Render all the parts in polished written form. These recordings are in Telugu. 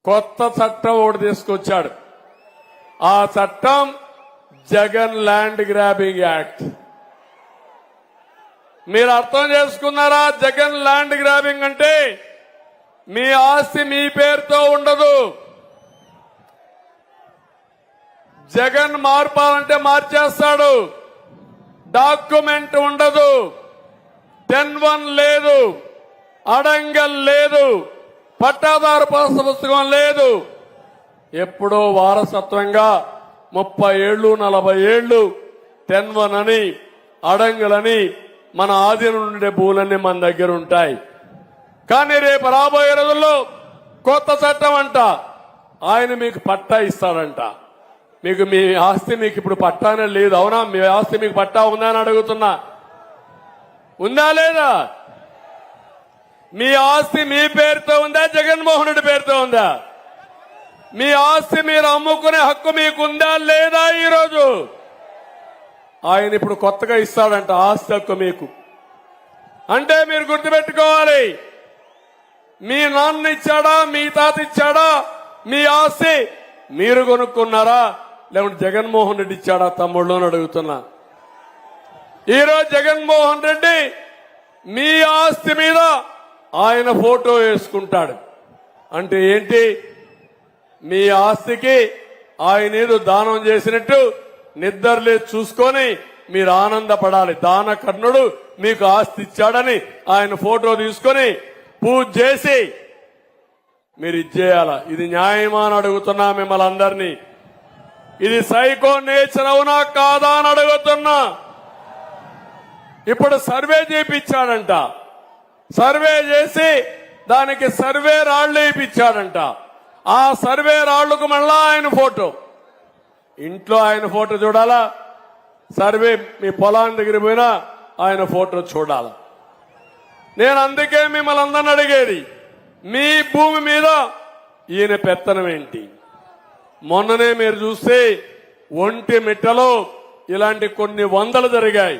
కొత్త చట్టం ఒకటి తీసుకొచ్చాడు. ఆ చట్టం జగన్ ల్యాండ్ గ్రాబింగ్ యాక్ట్. మీరు అర్థం చేసుకున్నారా? జగన్ ల్యాండ్ గ్రాబింగ్ అంటే మీ ఆస్తి మీ పేరుతో ఉండదు. జగన్ మార్పాలంటే మార్చేస్తాడు. డాక్యుమెంట్ ఉండదు, 10-1 లేదు, అడంగల్ లేదు, పట్టాదారు పాస్ పుస్తకం లేదు. ఎప్పుడో వారసత్వంగా 30 ఏళ్లు 40 ఏళ్లు 10-1 అని అడంగలని మన ఆధీనం ఉండే భూములన్నీ మన దగ్గర ఉంటాయి. కానీ రేపు రాబోయే రోజుల్లో కొత్త చట్టం అంట, ఆయన మీకు పట్టా ఇస్తాడంట. మీకు మీ ఆస్తి మీకు ఇప్పుడు పట్టానే లేదు. అవునా? మీ ఆస్తి మీకు పట్టా ఉందా అని అడుగుతున్నా. ఉందా లేదా? మీ ఆస్తి మీ పేరుతో ఉందా, జగన్మోహన్ రెడ్డి పేరుతో ఉందా? మీ ఆస్తి మీరు అమ్ముకునే హక్కు మీకుందా లేదా? ఈరోజు ఆయన ఇప్పుడు కొత్తగా ఇస్తాడంట ఆస్తి హక్కు మీకు. అంటే మీరు గుర్తుపెట్టుకోవాలి, మీ నాన్న ఇచ్చాడా, మీ తాత ఇచ్చాడా మీ ఆస్తి? మీరు కొనుక్కున్నారా లేకుంటే జగన్మోహన్ రెడ్డి ఇచ్చాడా తమ్ముళ్ళు అని అడుగుతున్నా. ఈరోజు జగన్మోహన్ రెడ్డి మీ ఆస్తి మీద ఆయన ఫోటో వేసుకుంటాడు. అంటే ఏంటి? మీ ఆస్తికి ఆయన ఏదో దానం చేసినట్టు నిద్రలే చూసుకొని మీరు ఆనందపడాలి. దాన కర్ణుడు మీకు ఆస్తి ఇచ్చాడని ఆయన ఫోటో తీసుకొని పూజ చేసి మీరు ఇచ్చేయాల. ఇది న్యాయమా అని అడుగుతున్నా మిమ్మల్ని అందరినీ. ఇది సైకో నేచర్ అవునా కాదా అని అడుగుతున్నా. ఇప్పుడు సర్వే చేయించాడంట. సర్వే చేసి దానికి సర్వే రాళ్లు వేయించాడంట. ఆ సర్వే రాళ్లకు మళ్ళా ఆయన ఫోటో, ఇంట్లో ఆయన ఫోటో చూడాలా, సర్వే మీ పొలాన్ని దగ్గర పోయినా ఆయన ఫోటో చూడాలా. నేను అందుకే మిమ్మల్ని అందరిని అడిగేది, మీ భూమి మీద ఈయన పెత్తనం ఏంటి? మొన్ననే మీరు చూస్తే ఒంటి మిట్టలో ఇలాంటి కొన్ని వందలు జరిగాయి.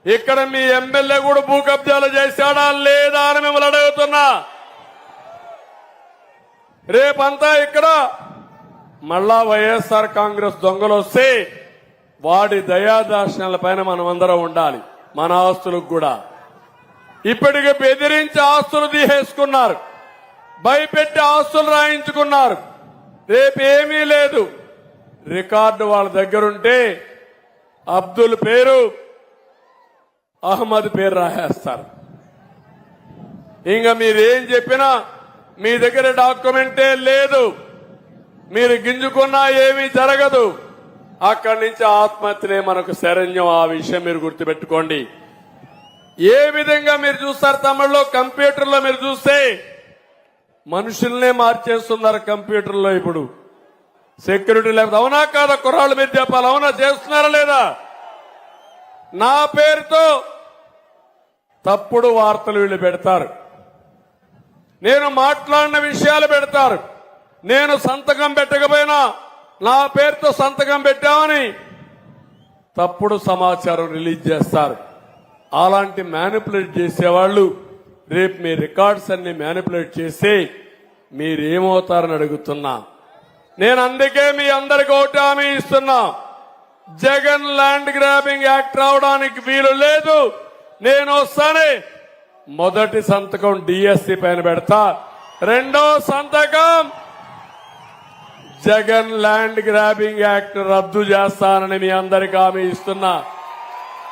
ఇక్కడ మీ ఎమ్మెల్యే కూడా భూ కబ్జాలు చేశాడా లేదా అని మిమ్మల్ని అడుగుతున్నా. రేపంతా ఇక్కడ మళ్ళా వైఎస్ఆర్ కాంగ్రెస్ దొంగలు వస్తే వాడి దయాదార్శనాల పైన మనం అందరం ఉండాలి. మన ఆస్తులకు కూడా ఇప్పటికి బెదిరించి ఆస్తులు తీసేసుకున్నారు, భయపెట్టి ఆస్తులు రాయించుకున్నారు. రేపేమీ లేదు. రికార్డు వాళ్ళ దగ్గరుంటే అబ్దుల్ పేరు, అహ్మద్ పేరు రాసేస్తారు. ఇంకా మీరేం చెప్పినా మీ దగ్గర డాక్యుమెంటే లేదు. మీరు గింజుకున్నా ఏమీ జరగదు. అక్కడి నుంచి ఆత్మహత్యలే మనకు శరణ్యం. ఆ విషయం మీరు గుర్తుపెట్టుకోండి. ఏ విధంగా మీరు చూస్తారు తమిళలో, కంప్యూటర్లో మీరు చూస్తే మనుషుల్నే మార్చేస్తున్నారు కంప్యూటర్లో. ఇప్పుడు సెక్యూరిటీ లేకపోతే అవునా కాదా? కుర్రాళ్ళు మీరు చెప్పాలి. అవునా? చేస్తున్నారా లేదా? నా పేరుతో తప్పుడు వార్తలు వీళ్ళు పెడతారు. నేను మాట్లాడిన విషయాలు పెడతారు. నేను సంతకం పెట్టకపోయినా నా పేరుతో సంతకం పెట్టామని తప్పుడు సమాచారం రిలీజ్ చేస్తారు. అలాంటి మ్యానిపులేట్ చేసేవాళ్ళు రేపు మీ రికార్డ్స్ అన్ని మ్యానిపులేట్ చేస్తే మీరేమవుతారని అడుగుతున్నా. నేను అందుకే మీ అందరికీ ఒకటి హామీ ఇస్తున్నా, జగన్ ల్యాండ్ గ్రాబింగ్ యాక్ట్ రావడానికి వీలు లేదు. నేను వస్తానే మొదటి సంతకం డిఎస్సి పైన పెడతా, రెండో సంతకం జగన్ ల్యాండ్ గ్రాబింగ్ యాక్ట్ రద్దు చేస్తానని మీ అందరికీ హామీ ఇస్తున్నా.